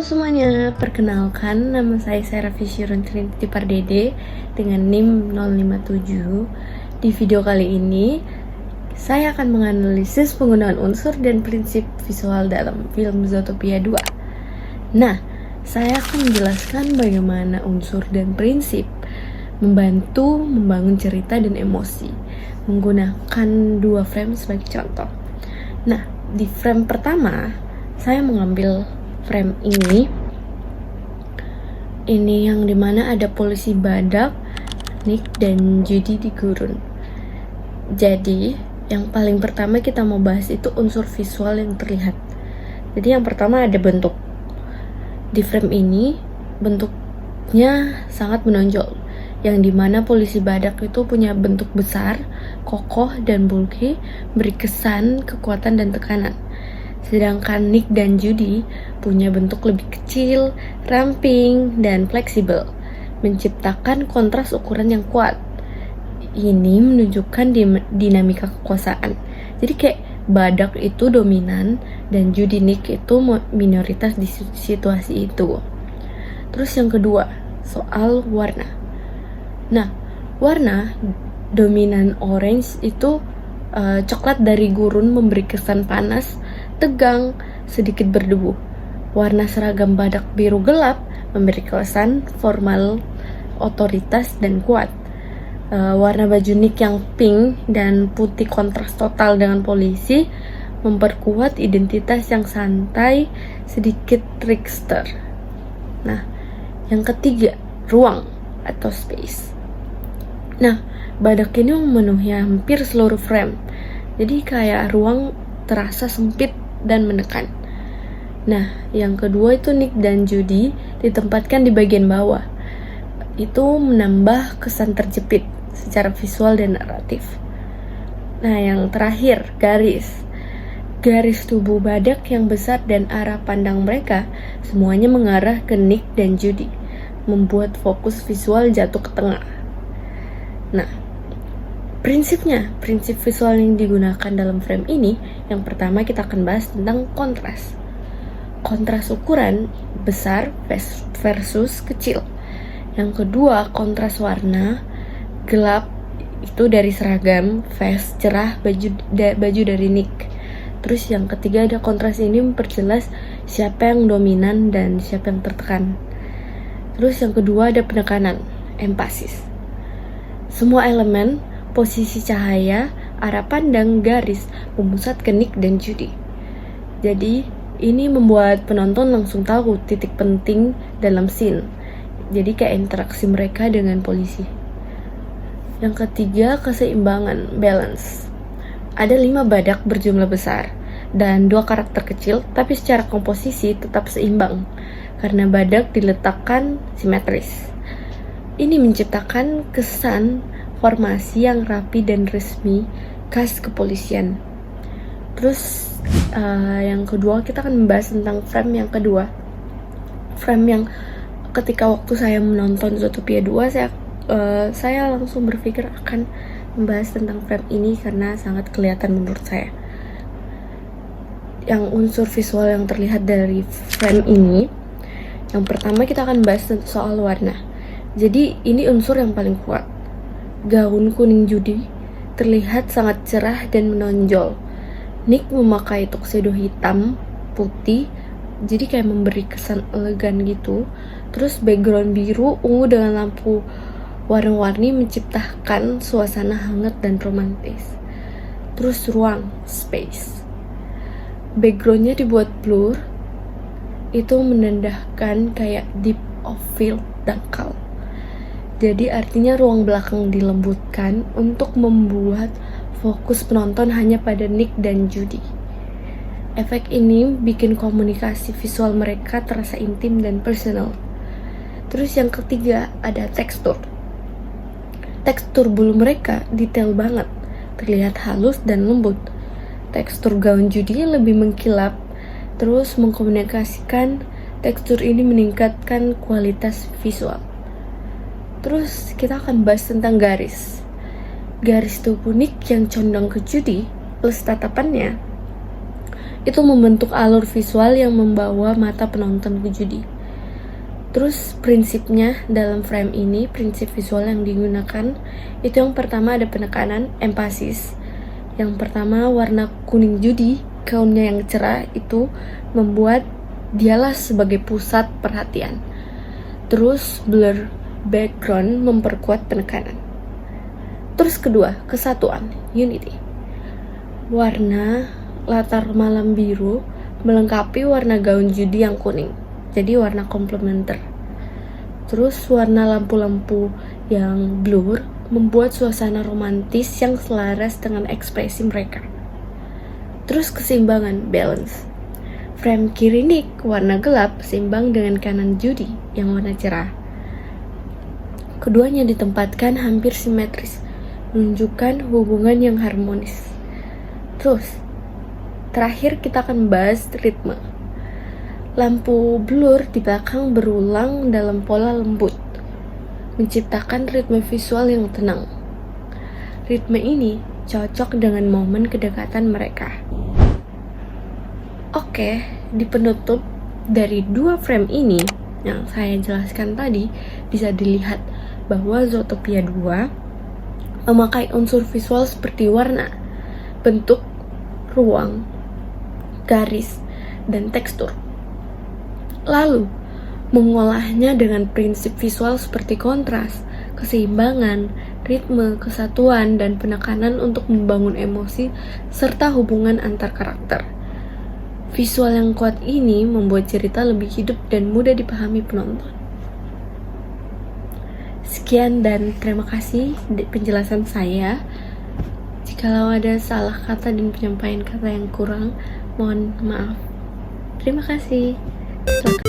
semuanya, perkenalkan nama saya Sarah Fisyurun Trinity Pardede dengan NIM 057. Di video kali ini, saya akan menganalisis penggunaan unsur dan prinsip visual dalam film Zootopia 2. Nah, saya akan menjelaskan bagaimana unsur dan prinsip membantu membangun cerita dan emosi menggunakan dua frame sebagai contoh. Nah, di frame pertama, saya mengambil frame ini yang dimana ada polisi badak, Nick dan Judy di gurun. Jadi yang paling pertama kita mau bahas itu unsur visual yang terlihat. Jadi yang pertama ada bentuk. Di frame ini bentuknya sangat menonjol, yang dimana polisi badak itu punya bentuk besar, kokoh dan bulky, beri kesan kekuatan dan tekanan. Sedangkan Nick dan Judy punya bentuk lebih kecil, ramping, dan fleksibel, menciptakan kontras ukuran yang kuat. Ini menunjukkan dinamika kekuasaan. Jadi kayak badak itu dominan dan Judy Nick itu minoritas di situasi itu. Terus yang kedua, soal warna. Nah, warna dominan orange itu coklat dari gurun memberi kesan panas, tegang, sedikit berdebu. Warna seragam badak biru gelap memberi kesan formal, otoritas, dan kuat. Warna baju Nick yang pink dan putih kontras total dengan polisi memperkuat identitas yang santai, sedikit trickster. Nah, yang ketiga, ruang atau space. Nah, badak ini memenuhi hampir seluruh frame. Jadi kayak ruang terasa sempit dan menekan. Nah, yang kedua itu Nick dan Judy ditempatkan di bagian bawah. Itu menambah kesan terjepit secara visual dan naratif. Nah, yang terakhir, garis. Garis tubuh badak yang besar dan arah pandang mereka semuanya mengarah ke Nick dan Judy, membuat fokus visual jatuh ke tengah. Nah, prinsip visual yang digunakan dalam frame ini, yang pertama kita akan bahas tentang kontras. Kontras ukuran besar versus kecil. Yang kedua, kontras warna gelap itu dari seragam, vest cerah, baju dari Nick. Terus yang ketiga ada kontras ini memperjelas siapa yang dominan dan siapa yang tertekan. Terus yang kedua ada penekanan, empasis. Semua elemen, posisi cahaya, arah pandang, garis memusat ke Nick dan Judy. Jadi ini membuat penonton langsung tahu titik penting dalam scene. Jadi kayak interaksi mereka dengan polisi. Yang ketiga, keseimbangan, balance. Ada 5 badak berjumlah besar dan 2 karakter kecil, tapi secara komposisi tetap seimbang karena badak diletakkan simetris. Ini menciptakan kesan formasi yang rapi dan resmi khas kepolisian. Terus yang kedua kita akan membahas tentang frame yang kedua. Frame yang ketika waktu saya menonton Zootopia 2 saya langsung berpikir akan membahas tentang frame ini karena sangat kelihatan menurut saya. Yang unsur visual yang terlihat dari frame ini, yang pertama kita akan bahas soal warna. Jadi ini unsur yang paling kuat. Gaun kuning Judy terlihat sangat cerah dan menonjol. Nick memakai tuxedo hitam putih, jadi kayak memberi kesan elegan gitu. Terus background biru ungu dengan lampu warna-warni menciptakan suasana hangat dan romantis. Terus ruang, space. Backgroundnya dibuat blur, itu menandakan kayak deep of field dangkal. Jadi artinya ruang belakang dilembutkan untuk membuat fokus penonton hanya pada Nick dan Judy. Efek ini bikin komunikasi visual mereka terasa intim dan personal. Terus yang ketiga ada tekstur. Tekstur bulu mereka detail banget, terlihat halus dan lembut. Tekstur gaun Judy lebih mengkilap, terus mengkomunikasikan tekstur ini meningkatkan kualitas visual. Terus kita akan bahas tentang garis. Garis tubuh Nick yang condong ke Judy plus tatapannya itu membentuk alur visual yang membawa mata penonton ke judi. Terus prinsipnya dalam frame ini, prinsip visual yang digunakan itu yang pertama ada penekanan, empasis. Yang pertama warna kuning judi, gaunnya yang cerah itu membuat dialah sebagai pusat perhatian. Terus blur background memperkuat penekanan. Terus kedua, kesatuan, unity. Warna latar malam biru melengkapi warna gaun judi yang kuning. Jadi warna komplementer. Terus warna lampu-lampu yang blur membuat suasana romantis yang selaras dengan ekspresi mereka. Terus keseimbangan, balance. Frame kiri Nick warna gelap seimbang dengan kanan Judy yang warna cerah. Keduanya ditempatkan hampir simetris, menunjukkan hubungan yang harmonis. Terus, terakhir kita akan bahas ritme. Lampu blur di belakang berulang dalam pola lembut, menciptakan ritme visual yang tenang. Ritme ini cocok dengan momen kedekatan mereka. Oke, di penutup dari dua frame ini yang saya jelaskan tadi, bisa dilihat bahwa Zootopia 2 memakai unsur visual seperti warna, bentuk, ruang, garis, dan tekstur. Lalu, mengolahnya dengan prinsip visual seperti kontras, keseimbangan, ritme, kesatuan, dan penekanan untuk membangun emosi serta hubungan antar karakter. Visual yang kuat ini membuat cerita lebih hidup dan mudah dipahami penonton. Sekian dan terima kasih penjelasan saya. Jikalau ada salah kata dan penyampaian kata yang kurang, mohon maaf. Terima kasih. Silakan.